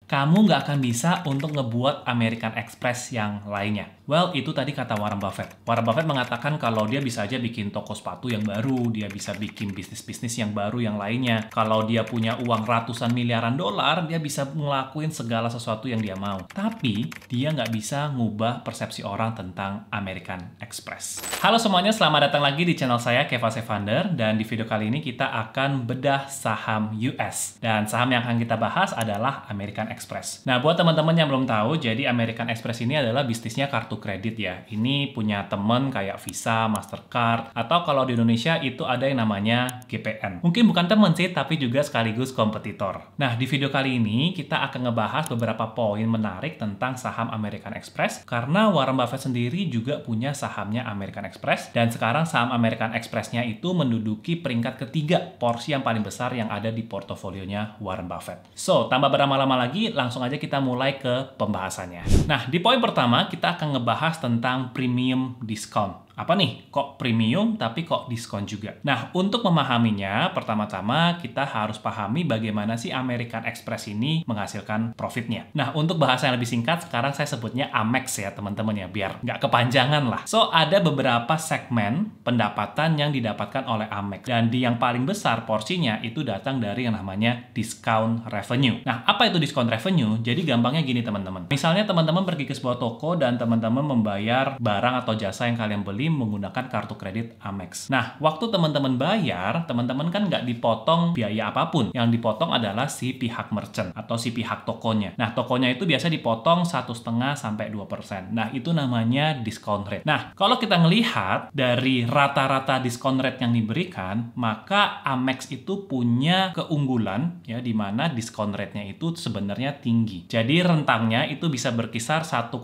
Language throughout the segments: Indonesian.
kamu nggak akan bisa untuk ngebuat American Express yang lainnya. Well, itu tadi kata Warren Buffett. Warren Buffett mengatakan kalau dia bisa aja bikin toko sepatu yang baru, dia bisa bikin bisnis-bisnis yang baru yang lainnya. Kalau dia punya uang ratusan miliaran dolar, dia bisa ngelakuin segala sesuatu yang dia mau. Tapi, dia nggak bisa ngubah persepsi orang tentang American Express. Halo semuanya, selamat datang lagi di channel saya, Keva Sevander. Dan di video kali ini kita akan bedah saham US. Dan saham yang akan kita bahas adalah American Express. Nah, buat teman-teman yang belum tahu, jadi American Express ini adalah bisnisnya kartu kredit ya. Ini punya temen kayak Visa, Mastercard, atau kalau di Indonesia itu ada yang namanya GPN. Mungkin bukan temen sih, tapi juga sekaligus kompetitor. Nah, di video kali ini kita akan ngebahas beberapa poin menarik tentang saham American Express, karena Warren Buffett sendiri juga punya sahamnya American Express, dan sekarang saham American Express-nya itu menduduki peringkat ketiga porsi yang paling besar yang ada di portofolionya Warren Buffett. So, tanpa berlama-lama lagi, langsung aja kita mulai ke pembahasannya. Nah, di poin pertama kita akan ngebahas tentang premium discount. Apa nih? Kok premium tapi kok diskon juga? Nah, untuk memahaminya, pertama-tama kita harus pahami bagaimana sih American Express ini menghasilkan profitnya. Nah, untuk bahasa yang lebih singkat, sekarang saya sebutnya Amex ya teman-teman ya, biar nggak kepanjangan lah. So, ada beberapa segmen pendapatan yang didapatkan oleh Amex. Dan di yang paling besar porsinya itu datang dari yang namanya discount revenue. Nah, apa itu discount revenue? Jadi gampangnya gini teman-teman. Misalnya teman-teman pergi ke sebuah toko dan teman-teman membayar barang atau jasa yang kalian beli menggunakan kartu kredit Amex. Nah, waktu teman-teman bayar, teman-teman kan nggak dipotong biaya apapun. Yang dipotong adalah si pihak merchant atau si pihak tokonya. Nah, tokonya itu biasa dipotong 1,5 sampai 2%. Nah, itu namanya discount rate. Nah, kalau kita ngelihat dari rata-rata discount rate yang diberikan, maka Amex itu punya keunggulan ya, di mana discount rate-nya itu sebenarnya tinggi. Jadi rentangnya itu bisa berkisar 1,4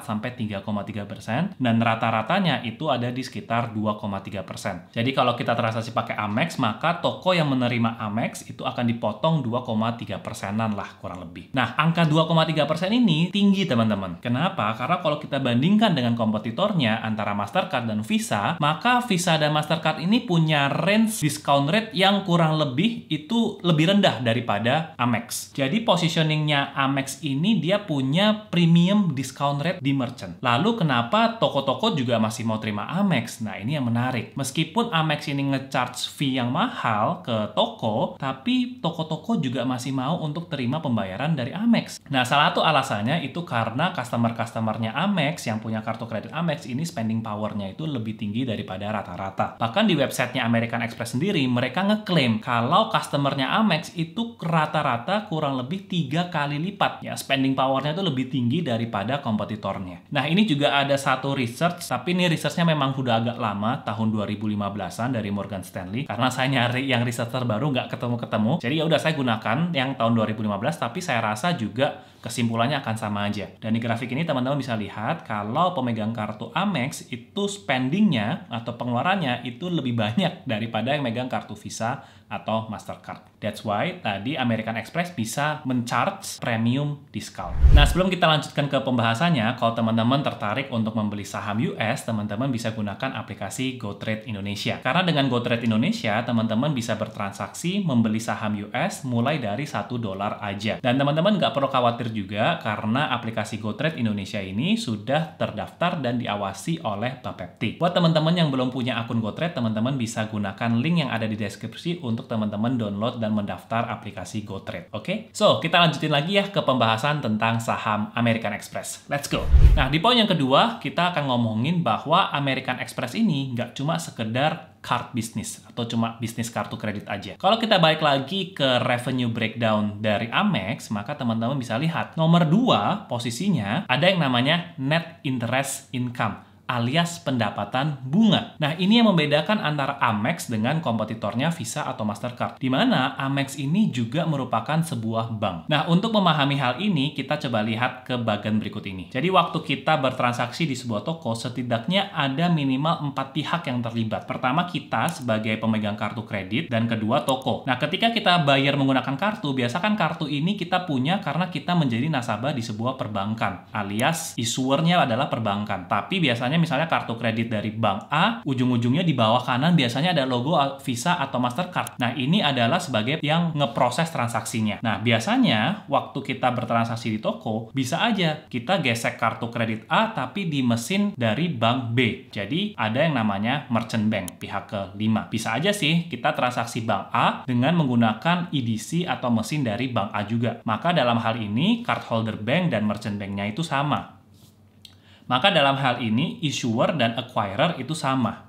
sampai 3,3% dan rata-ratanya itu ada di sekitar 2,3%. Jadi kalau kita transaksi pakai Amex, maka toko yang menerima Amex itu akan dipotong 2,3%-an lah kurang lebih. Nah, angka 2,3% ini tinggi teman-teman. Kenapa? Karena kalau kita bandingkan dengan kompetitornya antara Mastercard dan Visa, maka Visa dan Mastercard ini punya range discount rate yang kurang lebih itu lebih rendah daripada Amex. Jadi positioningnya Amex ini dia punya premium discount rate di merchant. Lalu kenapa toko-toko juga masih mau terima Amex? Nah, ini yang menarik. Meskipun Amex ini nge-charge fee yang mahal ke toko, tapi toko-toko juga masih mau untuk terima pembayaran dari Amex. Nah, salah satu alasannya itu karena customer-customernya Amex yang punya kartu kredit Amex ini spending power-nya itu lebih tinggi daripada rata-rata. Bahkan di websitenya American Express sendiri, mereka ngeklaim kalau customernya Amex itu rata-rata kurang lebih 3 kali lipat. Ya, spending power-nya itu lebih tinggi daripada kompetitornya. Nah, ini juga ada satu research, tapi ini research-nya memang udah agak lama, tahun 2015-an dari Morgan Stanley. Karena saya nyari yang riset terbaru nggak ketemu-ketemu. Jadi ya udah saya gunakan yang tahun 2015, tapi saya rasa juga kesimpulannya akan sama aja. Dan di grafik ini teman-teman bisa lihat kalau pemegang kartu Amex itu spendingnya atau pengeluarannya itu lebih banyak daripada yang megang kartu Visa atau Mastercard. That's why tadi American Express bisa men-charge premium discount. Nah, sebelum kita lanjutkan ke pembahasannya, kalau teman-teman tertarik untuk membeli saham US, teman-teman bisa gunakan aplikasi GoTrade Indonesia. Karena dengan GoTrade Indonesia, teman-teman bisa bertransaksi membeli saham US mulai dari $1 aja. Dan teman-teman nggak perlu khawatir juga karena aplikasi GoTrade Indonesia ini sudah terdaftar dan diawasi oleh Bapepti. Buat teman-teman yang belum punya akun GoTrade, teman-teman bisa gunakan link yang ada di deskripsi untuk teman-teman download dan mendaftar aplikasi GoTrade. Oke? So, kita lanjutin lagi ya ke pembahasan tentang saham American Express. Let's go! Nah, di poin yang kedua, kita akan ngomongin bahwa American Express ini nggak cuma sekedar card business atau cuma bisnis kartu kredit aja. Kalau kita balik lagi ke revenue breakdown dari Amex, maka teman-teman bisa lihat nomor 2 posisinya ada yang namanya net interest income alias pendapatan bunga. Nah, ini yang membedakan antara Amex dengan kompetitornya Visa atau Mastercard, di mana Amex ini juga merupakan sebuah bank. Nah, untuk memahami hal ini, kita coba lihat ke bagian berikut ini. Jadi, waktu kita bertransaksi di sebuah toko, setidaknya ada minimal 4 pihak yang terlibat. Pertama, kita sebagai pemegang kartu kredit, dan kedua, toko. Nah, ketika kita bayar menggunakan kartu, biasakan kartu ini kita punya karena kita menjadi nasabah di sebuah perbankan, alias issuernya adalah perbankan. Tapi biasanya contohnya misalnya kartu kredit dari bank A, ujung-ujungnya di bawah kanan biasanya ada logo Visa atau Mastercard. Nah, ini adalah sebagai yang ngeproses transaksinya. Nah, biasanya waktu kita bertransaksi di toko, bisa aja kita gesek kartu kredit A tapi di mesin dari bank B. Jadi, ada yang namanya merchant bank, pihak kelima. Bisa aja sih kita transaksi bank A dengan menggunakan EDC atau mesin dari bank A juga. Maka dalam hal ini, cardholder bank dan merchant banknya itu sama. Maka dalam hal ini, issuer dan acquirer itu sama.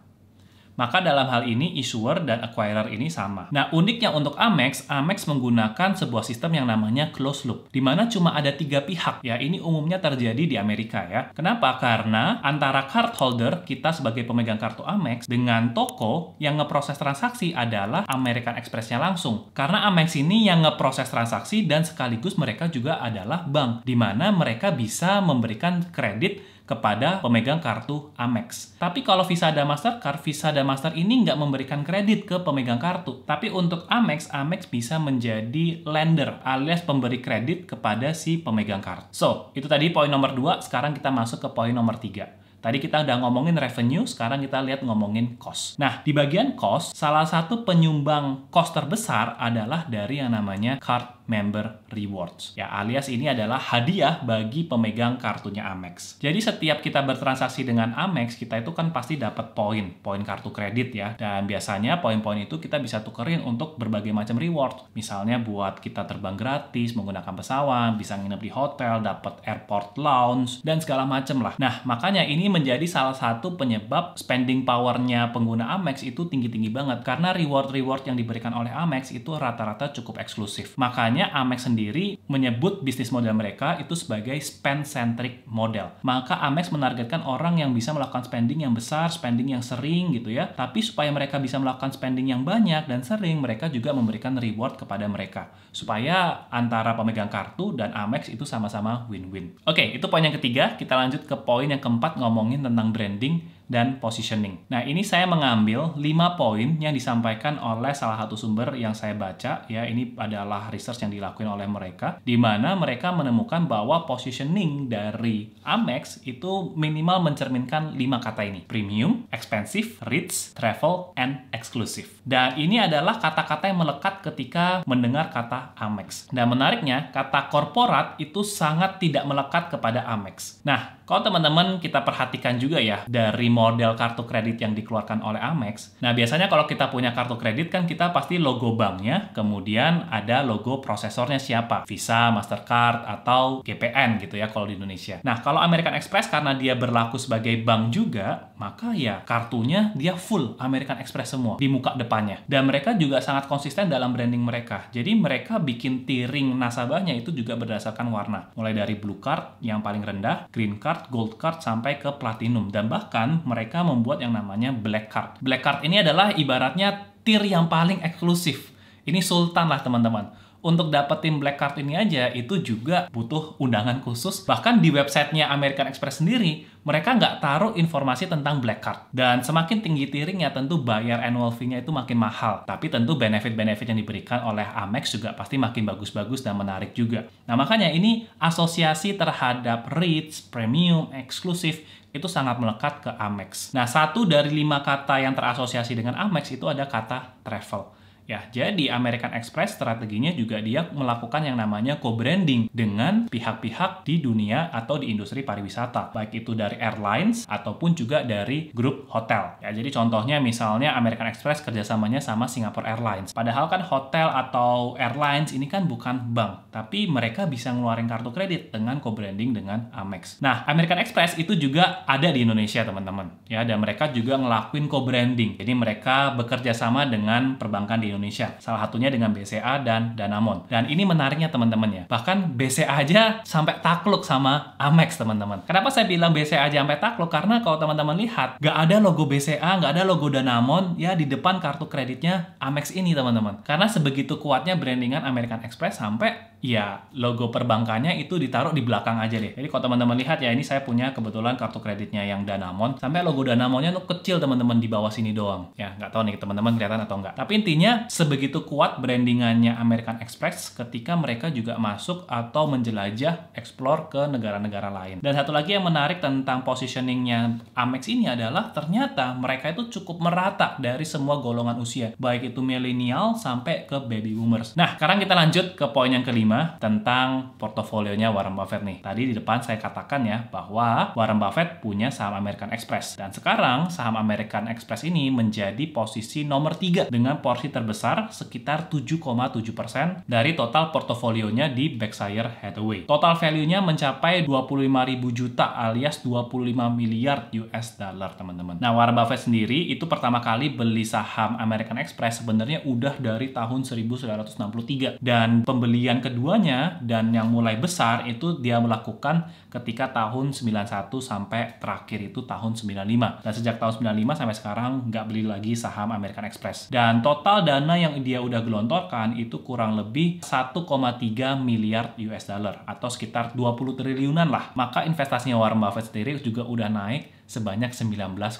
Maka dalam hal ini, issuer dan acquirer ini sama. Nah, uniknya untuk Amex menggunakan sebuah sistem yang namanya closed loop, di mana cuma ada 3 pihak. Ya, ini umumnya terjadi di Amerika ya. Kenapa? Karena antara cardholder, kita sebagai pemegang kartu Amex, dengan toko yang ngeproses transaksi adalah American Express-nya langsung. Karena Amex ini yang ngeproses transaksi dan sekaligus mereka juga adalah bank, di mana mereka bisa memberikan kredit kepada pemegang kartu Amex. Tapi kalau Visa dan Mastercard, Visa dan Master ini nggak memberikan kredit ke pemegang kartu. Tapi untuk Amex bisa menjadi lender alias pemberi kredit kepada si pemegang kartu. So, itu tadi poin nomor 2, sekarang kita masuk ke poin nomor 3. Tadi kita udah ngomongin revenue, sekarang kita lihat ngomongin cost. Nah, di bagian cost, salah satu penyumbang cost terbesar adalah dari yang namanya card member rewards. Ya, alias ini adalah hadiah bagi pemegang kartunya Amex. Jadi setiap kita bertransaksi dengan Amex, kita itu kan pasti dapat poin kartu kredit ya. Dan biasanya poin-poin itu kita bisa tukerin untuk berbagai macam reward. Misalnya buat kita terbang gratis, menggunakan pesawat, bisa nginep di hotel, dapat airport lounge, dan segala macam lah. Nah, makanya ini menjadi salah satu penyebab spending power-nya pengguna Amex itu tinggi-tinggi banget. Karena reward-reward yang diberikan oleh Amex itu rata-rata cukup eksklusif. Makanya Amex sendiri menyebut bisnis model mereka itu sebagai spend-centric model. Maka Amex menargetkan orang yang bisa melakukan spending yang besar, spending yang sering gitu ya. Tapi supaya mereka bisa melakukan spending yang banyak dan sering, mereka juga memberikan reward kepada mereka. Supaya antara pemegang kartu dan Amex itu sama-sama win-win. Oke, itu poin yang ketiga. Kita lanjut ke poin yang keempat, ngomongin tentang branding dan positioning. Nah, ini saya mengambil 5 poin yang disampaikan oleh salah satu sumber yang saya baca, ya, ini adalah research yang dilakukan oleh mereka, di mana mereka menemukan bahwa positioning dari Amex itu minimal mencerminkan 5 kata ini: premium, expensive, rich, travel, and exclusive. Dan ini adalah kata-kata yang melekat ketika mendengar kata Amex. Dan menariknya, kata korporat itu sangat tidak melekat kepada Amex. Nah, kalau teman-teman kita perhatikan juga ya, dari model kartu kredit yang dikeluarkan oleh Amex. Nah, biasanya kalau kita punya kartu kredit kan kita pasti logo banknya, kemudian ada logo prosesornya siapa, Visa, Mastercard, atau GPN gitu ya kalau di Indonesia. Nah, kalau American Express karena dia berlaku sebagai bank juga, maka ya kartunya dia full American Express semua di muka depannya. Dan mereka juga sangat konsisten dalam branding mereka. Jadi mereka bikin tiring nasabahnya itu juga berdasarkan warna. Mulai dari blue card yang paling rendah, green card, gold card, sampai ke platinum. Dan bahkan mereka membuat yang namanya black card. Black card ini adalah ibaratnya tier yang paling eksklusif. Ini sultan lah teman-teman. Untuk dapetin black card ini aja itu juga butuh undangan khusus. Bahkan di websitenya American Express sendiri, mereka nggak taruh informasi tentang black card. Dan semakin tinggi tiringnya tentu bayar annual fee-nya itu makin mahal. Tapi tentu benefit-benefit yang diberikan oleh Amex juga pasti makin bagus-bagus dan menarik juga. Nah, makanya ini asosiasi terhadap rich, premium, eksklusif itu sangat melekat ke Amex. Nah, 1 dari 5 kata yang terasosiasi dengan Amex itu ada kata travel. Ya, jadi American Express strateginya juga dia melakukan yang namanya co-branding dengan pihak-pihak di dunia atau di industri pariwisata. Baik itu dari airlines ataupun juga dari grup hotel. Ya, jadi contohnya misalnya American Express kerjasamanya sama Singapore Airlines. Padahal kan hotel atau airlines ini kan bukan bank. Tapi mereka bisa ngeluarin kartu kredit dengan co-branding dengan Amex. Nah, American Express itu juga ada di Indonesia, teman-teman. Ya, dan mereka juga ngelakuin co-branding. Jadi mereka bekerja sama dengan perbankan di Indonesia. Salah satunya dengan BCA dan Danamon. Dan ini menariknya teman-teman ya. Bahkan BCA aja sampai takluk sama Amex, teman-teman. Kenapa saya bilang BCA aja sampai takluk? Karena kalau teman-teman lihat, nggak ada logo BCA, nggak ada logo Danamon ya di depan kartu kreditnya Amex ini, teman-teman. Karena sebegitu kuatnya brandingan American Express sampai ya logo perbankannya itu ditaruh di belakang aja deh. Jadi kalau teman-teman lihat ya, ini saya punya kebetulan kartu kreditnya yang Danamon. Sampai logo Danamonnya tuh kecil, teman-teman, di bawah sini doang. Ya, nggak tahu nih teman-teman kelihatan atau nggak. Tapi intinya sebegitu kuat brandingannya American Express ketika mereka juga masuk atau menjelajah, explore ke negara-negara lain. Dan satu lagi yang menarik tentang positioningnya Amex ini adalah ternyata mereka itu cukup merata dari semua golongan usia, baik itu milenial sampai ke baby boomers. Nah, sekarang kita lanjut ke poin yang kelima tentang portofolionya Warren Buffett nih. Tadi di depan saya katakan ya bahwa Warren Buffett punya saham American Express. Dan sekarang saham American Express ini menjadi posisi nomor 3 dengan porsi terbesar sekitar 7,7% dari total portofolionya di Berkshire Hathaway. Total value-nya mencapai 25.000 juta alias 25 miliar US dollar, teman-teman. Nah, Warren Buffett sendiri itu pertama kali beli saham American Express sebenarnya udah dari tahun 1963. Dan pembelian keduanya dan yang mulai besar itu dia melakukan ketika tahun 91 sampai terakhir itu tahun 95. Dan sejak tahun 95 sampai sekarang nggak beli lagi saham American Express. Dan total dana yang dia udah gelontorkan itu kurang lebih 1,3 miliar US dollar atau sekitar 20 triliunan lah. Maka investasinya Warren Buffett sendiri juga udah naik sebanyak 19,4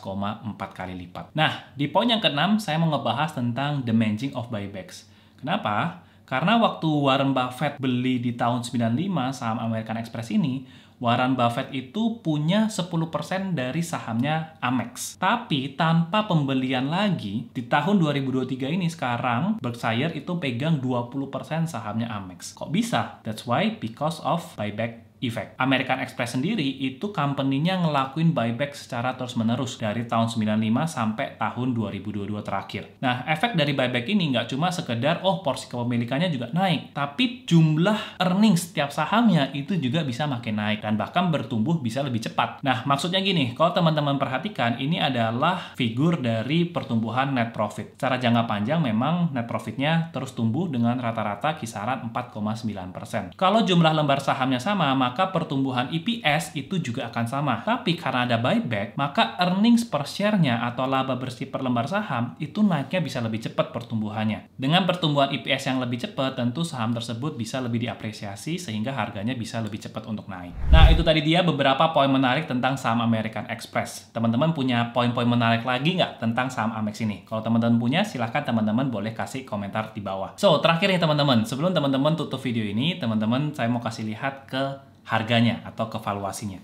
kali lipat. Nah, di poin yang ke-6 saya mau ngebahas tentang the managing of buybacks. Kenapa? Karena waktu Warren Buffett beli di tahun 95 saham American Express ini, Warren Buffett itu punya 10% dari sahamnya Amex. Tapi tanpa pembelian lagi, di tahun 2023 ini sekarang Berkshire itu pegang 20% sahamnya Amex. Kok bisa? That's why because of buyback effect. American Express sendiri itu company-nya ngelakuin buyback secara terus-menerus dari tahun 95 sampai tahun 2022 terakhir. Nah, efek dari buyback ini nggak cuma sekedar porsi kepemilikannya juga naik, tapi jumlah earnings setiap sahamnya itu juga bisa makin naik dan bahkan bertumbuh bisa lebih cepat. Nah, maksudnya gini, kalau teman-teman perhatikan, ini adalah figur dari pertumbuhan net profit. Secara jangka panjang memang net profitnya terus tumbuh dengan rata-rata kisaran 4,9%. Kalau jumlah lembar sahamnya sama, maka pertumbuhan EPS itu juga akan sama. Tapi karena ada buyback, maka earnings per share-nya atau laba bersih per lembar saham itu naiknya bisa lebih cepat pertumbuhannya. Dengan pertumbuhan EPS yang lebih cepat, tentu saham tersebut bisa lebih diapresiasi sehingga harganya bisa lebih cepat untuk naik. Nah, itu tadi dia beberapa poin menarik tentang saham American Express. Teman-teman punya poin-poin menarik lagi nggak tentang saham Amex ini? Kalau teman-teman punya, silahkan teman-teman boleh kasih komentar di bawah. So, terakhir nih teman-teman, sebelum teman-teman tutup video ini, teman-teman saya mau kasih lihat ke harganya atau ke valuasinya.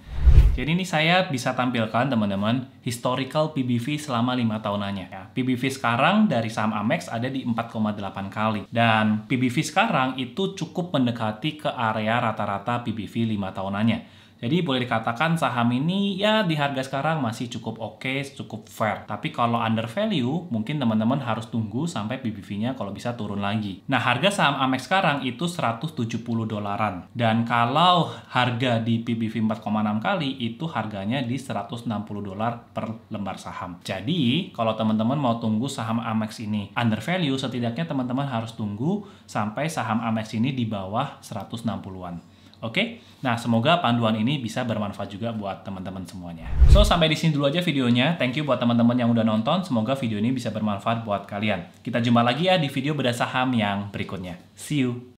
Jadi ini saya bisa tampilkan teman-teman historical PBV selama 5 tahunannya. Ya, PBV sekarang dari saham Amex ada di 4,8 kali. Dan PBV sekarang itu cukup mendekati ke area rata-rata PBV 5 tahunannya. Jadi boleh dikatakan saham ini ya di harga sekarang masih cukup oke, cukup fair. Tapi kalau under value, mungkin teman-teman harus tunggu sampai PBV-nya kalau bisa turun lagi. Nah, harga saham Amex sekarang itu 170 dolaran. Dan kalau harga di PBV 4,6 kali, itu harganya di 160 dolar per lembar saham. Jadi, kalau teman-teman mau tunggu saham Amex ini under value, setidaknya teman-teman harus tunggu sampai saham Amex ini di bawah 160-an. Oke, nah semoga panduan ini bisa bermanfaat juga buat teman-teman semuanya. So, sampai di sini dulu aja videonya. Thank you buat teman-teman yang udah nonton. Semoga video ini bisa bermanfaat buat kalian. Kita jumpa lagi ya di video bedah saham yang berikutnya. See you!